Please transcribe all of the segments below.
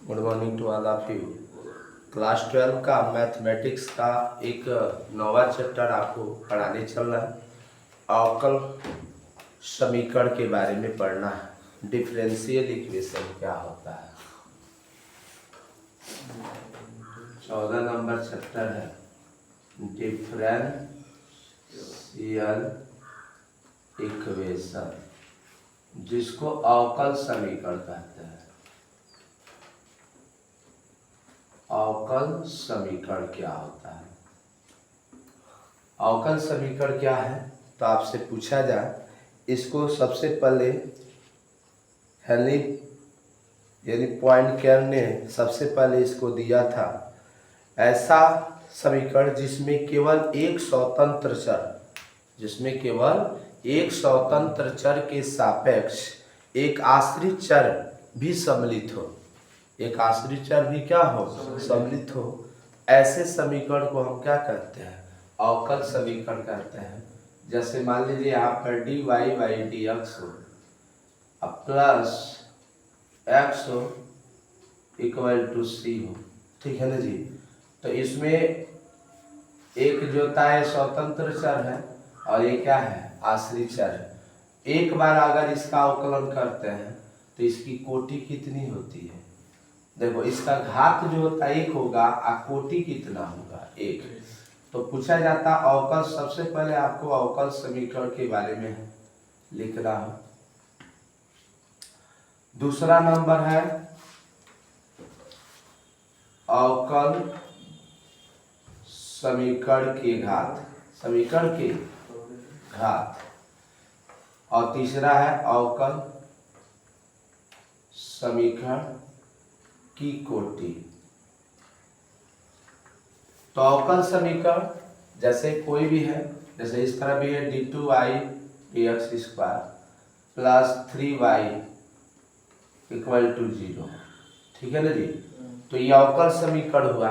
Good morning to all of you. Class 12 का mathematics का एक नवा चैप्टर आपको पढ़ाने चल रहा है। अवकल समीकरण के बारे में पढ़ना है। डिफरेंशियल इक्वेशन क्या होता है। 14 नंबर चैप्टर है डिफरेंशियल इक्वेशन, जिसको अवकल समीकरण कहते हैं। अवकल समीकरण क्या होता है। अवकल समीकरण क्या है तो आपसे पूछा जाए, इसको सबसे पहले हेनरी यानी पॉइंटियर ने सबसे पहले इसको दिया था। ऐसा समीकरण जिसमें केवल एक स्वतंत्र चर के सापेक्ष एक आश्रित चर भी सम्मिलित हो, एक आश्रित चर भी क्या हो, सम्मिलित हो। ऐसे समीकरण को हम क्या कहते हैं, अवकल समीकरण कहते हैं। जैसे मान लीजिए आपका dy बाई dx हो अब प्लस x हो इक्वल टू c हो, ठीक है ना जी। तो इसमें एक जो होता है स्वतंत्र चर है और ये क्या है, आश्रित चर है। एक बार अगर इसका अवकलन करते हैं तो इसकी कोटि कितनी होती है। देखो इसका घात जो होता है 1 होगा और कोटि कितना होगा, 1। तो पूछा जाता अवकल, सबसे पहले आपको अवकल समीकरण के बारे में लिख रहा हूं। दूसरा नंबर है अवकल समीकरण के घात, और तीसरा है अवकल समीकरण की कोटि। तो अवकल समीकरण जैसे कोई भी है, जैसे इस तरह भी है d2y dx square plus 3y equal to 0, ठीक है ना जी। तो ये अवकल समीकरण हुआ।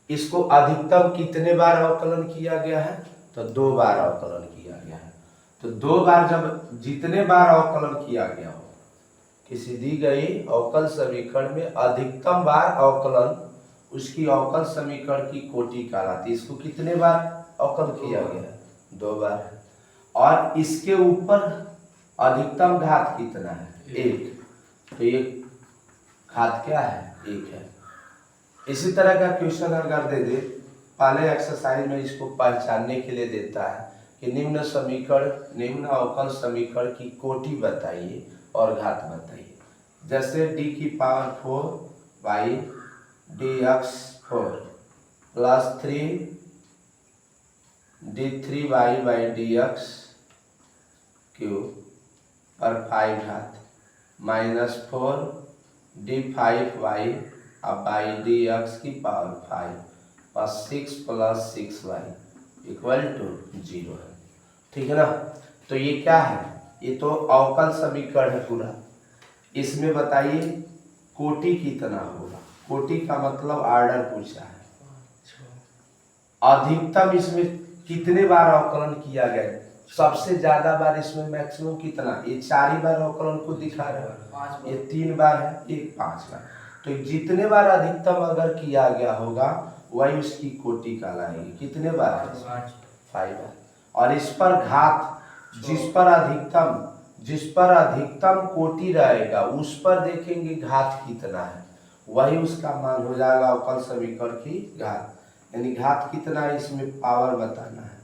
इसको अधिकतम कितने बार अवकलन किया गया है, तो 2 बार अवकलन किया गया है। तो 2 बार, जब जितने बार अवकलन किया गया हो किसी दी गई अवकल समीकरण में अधिकतम बार अवकलन, उसकी अवकल समीकरण की कोटि कहलाती है। इसको कितने बार अवकल किया गया है, 2 बार। और इसके ऊपर अधिकतम घात कितना है, 1। तो ये घात क्या है, 1 है। इसी तरह का क्वेश्चन अगर दे दे, पहले एक्सरसाइज में इसको पहचानने के लिए देता है कि निम्न अवकल समीकरण की कोटि बताइए और घात बताइए। जैसे d की power 4 by dx 4 plus 3 d3y by dx cube पर 5 घात माइनस 4 d5y बाई dx की पावर 5 और 6 प्लस 6y इक्वल टू 0 है, ठीक है ना। तो ये क्या है, ये तो अवकल समीकरण है पूरा। इसमें बताइए कोटि कितना होगा। कोटि का मतलब ऑर्डर पूछा है। अधिकतम इसमें कितने बार अवकलन किया गया, सबसे ज्यादा बार इसमें मैक्सिमम कितना, ये 4 ही बार अवकलन को दिखा रहा है, ये 3 बार है, ये 5 बार। तो जितने बार अधिकतम अगर किया गया होगा वही उसकी कोटि कहलाएगी। कितने बार है, 5 बार। और इस पर घात, जिस पर अधिकतम कोटि रहेगा उस पर देखेंगे घात कितना है, वही उसका मान हो जाएगा अवकल समीकरण की घात। यानी घात कितना है, इसमें पावर बताना है।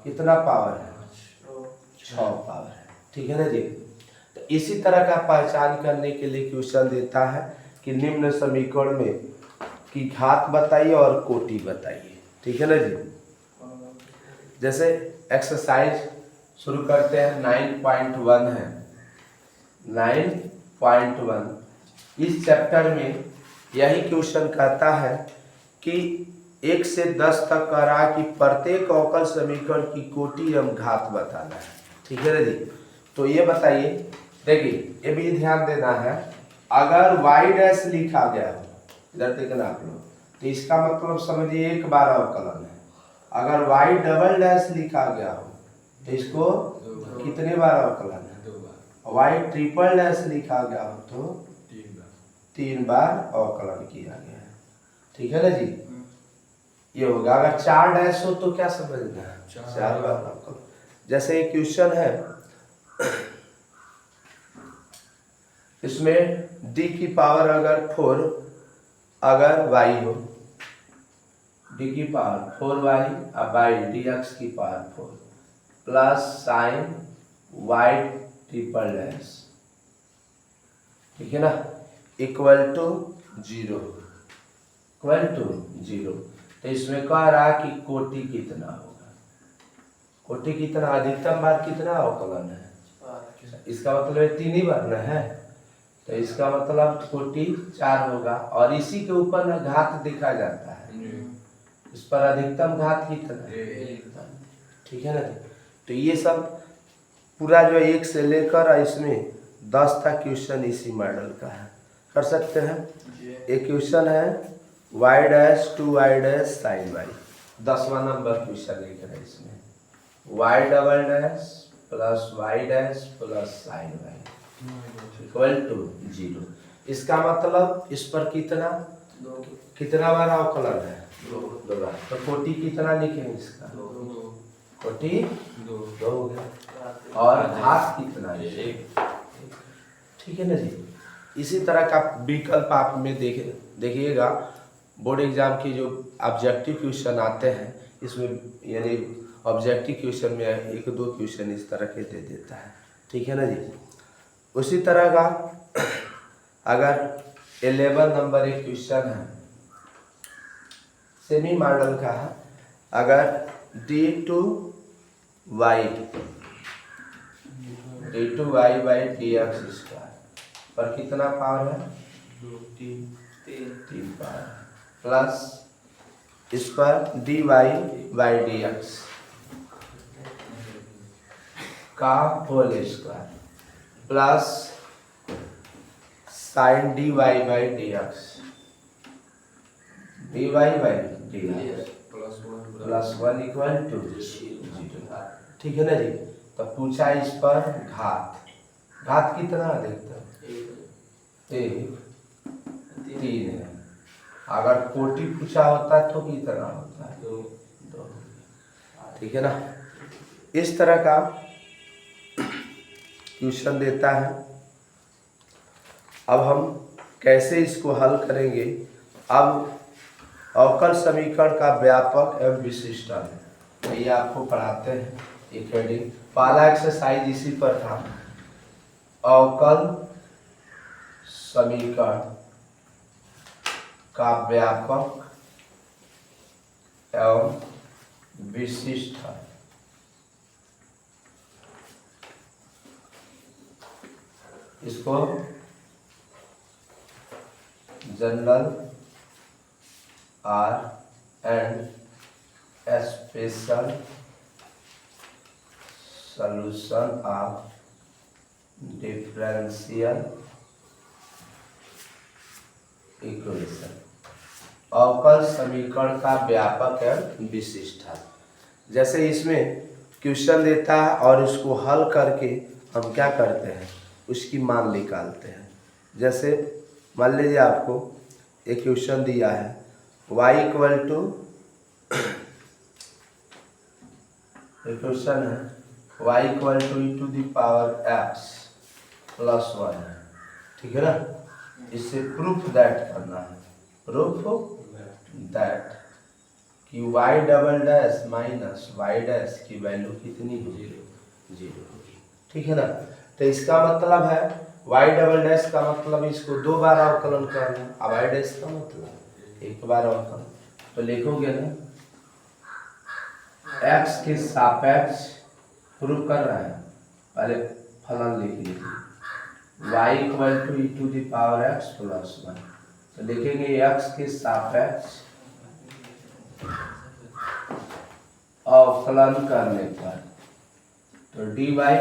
कितना पावर है, 6 पावर है, ठीक है ना जी। तो इसी तरह का पहचान करने के लिए क्वेश्चन देता है कि निम्न समीकरण में की घात बताइए और कोटि बताइए, ठीक है ना जी। जैसे एक्सरसाइज शुरू करते हैं। 9.1 है, 9.1। इस चैप्टर में यही क्वेश्चन कहता है कि 1 से 10 तक कह रहा है कि प्रत्येक अवकल समीकरण की कोटि एवं घात बताना है, ठीक है ना जी। तो ये बताइए, देखिए ये भी ध्यान देना है, अगर y डैश लिखा गया हो, इधर देखना आप लोग, तो इसका मतलब समझिए 1 बार अवकलन है। अगर y डबल डैश लिखा गया हो तो इसको कितने बार अवकलन है, y ट्रिपल डैश लिखा गया हो तो 3 बार अवकलन किया गया है। ठीक है ना जी। ये होगा, अगर 4 डैश हो तो क्या समझना है, 4 बार अवकलन। जैसे एक क्वेश्चन है, इसमें d की पावर अगर 4 अगर y हो, d की पावर 4y बाई dx की power 4 plus sine y triple dash, ठीक है ना, इक्वल टू 0, इक्वल टू 0। तो इसमें कह रहा है कि कोटि कितना होगा, कोटि कितना, अधिकतम बार कितना अवकलन है, इसका मतलब 3 ही बार ना है, तो इसका मतलब कोटि 4 होगा। और इसी के ऊपर ना घात देखा जाता है, इस पर अधिकतम घात कितना है, ठीक है ना। तो ये सब पूरा जो 1 से लेकर इसमें 10 तक क्वेश्चन इसी मॉडल का है, कर सकते हैं। एक क्वेश्चन है y dash 2y dash sine y, 10वां नंबर क्वेश्चन लिख रहे हैं इसमें, y double dash plus y dash plus sine y equal to 0। इसका मतलब इस पर कितना बार अवकलन है, 2 बार। तो कोटि कितना लिखेंगे इसका, कोटि 2 हो गया। और घात कितना है, 1, ठीक है ना जी। इसी तरह का विकल्प आप में देखिएगा, बोर्ड एग्जाम की जो ऑब्जेक्टिव क्वेश्चन आते हैं, इसमें यानी ऑब्जेक्टिव क्वेश्चन में 1-2 क्वेश्चन इस तरह के दे देता है, ठीक है ना जी। उसी तरह का अगर 11 नंबर एक क्वेश्चन है, सेमी मॉडल का है, अगर d2y बाई dx स्क्वायर पर कितना पावर है, 3 पावर, प्लस इस पर dy बाई dx का whole square plus sine dy by dx, dy by dx plus 1 equal to 0, ठीक है ना जी। तो पूछा इस पर घात कितना देखते हैं, 3 है। अगर कोटि पूछा होता है तो कितना होता है, 2, ठीक है ना। इस तरह का क्वेश्चन देता है। अब हम कैसे इसको हल करेंगे। अब अवकल समीकरण का व्यापक एवं विशिष्ट है, ये आपको पढ़ाते हैं एक हेडिंग। पहला एक्सरसाइज इसी पर था, अवकल समीकरण का व्यापक एवं विशिष्ट है। इसको general R and special solution of differential equation, अवकल समीकरण का व्यापक एवं विशिष्ट है। जैसे इसमें क्वेश्चन देता है और उसको हल करके हम क्या करते हैं, उसकी मान निकालते हैं। जैसे मान लीजिए आपको एक क्वेश्चन दिया है, y इक्वल टू, एक क्वेश्चन है y equal to e to the power x plus 1 है, ठीक है ना। इससे प्रूफ दैट करना है, प्रूफ दैट कि y double dash minus y dash की वैल्यू कितनी होगी, 0 होगी, ठीक है ना। तो इसका मतलब है y डबल डैश का मतलब इसको 2 बार अवकलन करना, अब y डैश का मतलब 1 बार अवकलन। तो लिखोगे ना, x के सापेक्ष प्रूफ कर रहा है, पहले फलन लिख लीजिए, y equal to e to the power x plus 1। तो लिखेंगे x के सापेक्ष अवकलन करने पर, तो dy by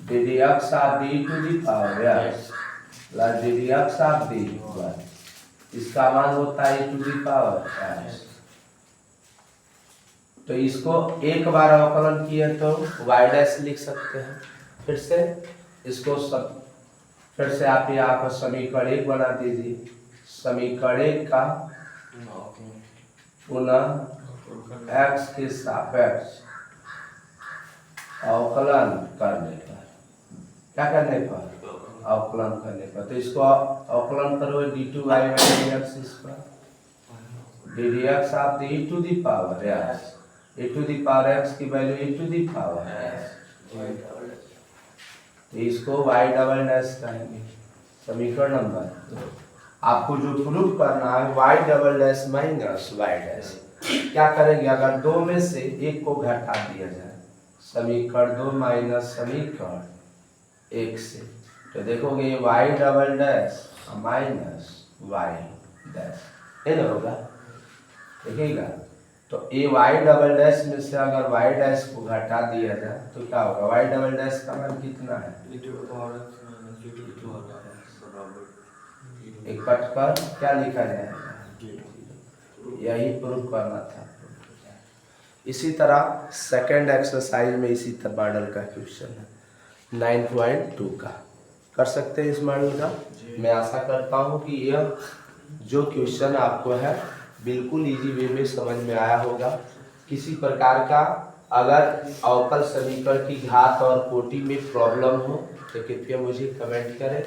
dx of d to the power x plus dx of d, इसका मान होता है e to the power x। तो इसको 1 बार अवकलन किए तो y डैश लिख सकते हैं। फिर से इसको सब फिर से आप यहाँ पर समीकरण 1 बना दीजिए। समीकरण 1 का पुनः x के सापेक्ष अवकलन करने पर, क्या करने पर, अवकलन करने पर, तो इसको अवकलन करो d2y by dx square dx आप e to the power x, e to the power x की value e to the power तो इसको y डबल डैश कहेंगे। समीकरण नंबर आपको जो प्रूफ करना है y double dash minus y dash, क्या करेंगे अगर दो में से एक को घटा दिया जाए, समीकरण 2 माइनस समीकरण 1 से, तो देखोगे y double dash minus y dash है ना होगा, देखिएगा। तो ये y डबल डैश में से अगर y डैश को घटा दिया जाए तो क्या होगा, y डबल डैश का मान कितना है, एक कटकर क्या लिखा जाएगा, यही प्रूफ करना था। इसी तरह सेकंड एक्सरसाइज में इसी तरह मॉडल का क्वेश्चन है 9.2 का, कर सकते हैं इस मॉडल का। मैं आशा करता हूँ कि यह जो क्वेश्चन आपको है बिल्कुल इजी वे में समझ में आया होगा। किसी प्रकार का अगर अवकल समीकरण की घात और कोटि में प्रॉब्लम हो तो कृपया मुझे कमेंट करें।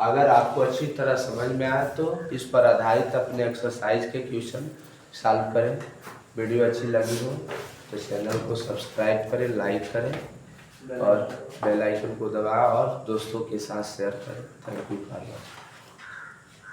अगर आपको अच्छी तरह समझ में आए तो इस पर आधारित अपने एक्सरसाइज के क्वेश्चन सॉल्व करें। वीडियो अच्छी लगी हो तो चैनल को सब्सक्राइब करें, लाइक करें और बेल आइकन को दबाएं और दोस्तों के साथ शेयर करें। Thank you for watching.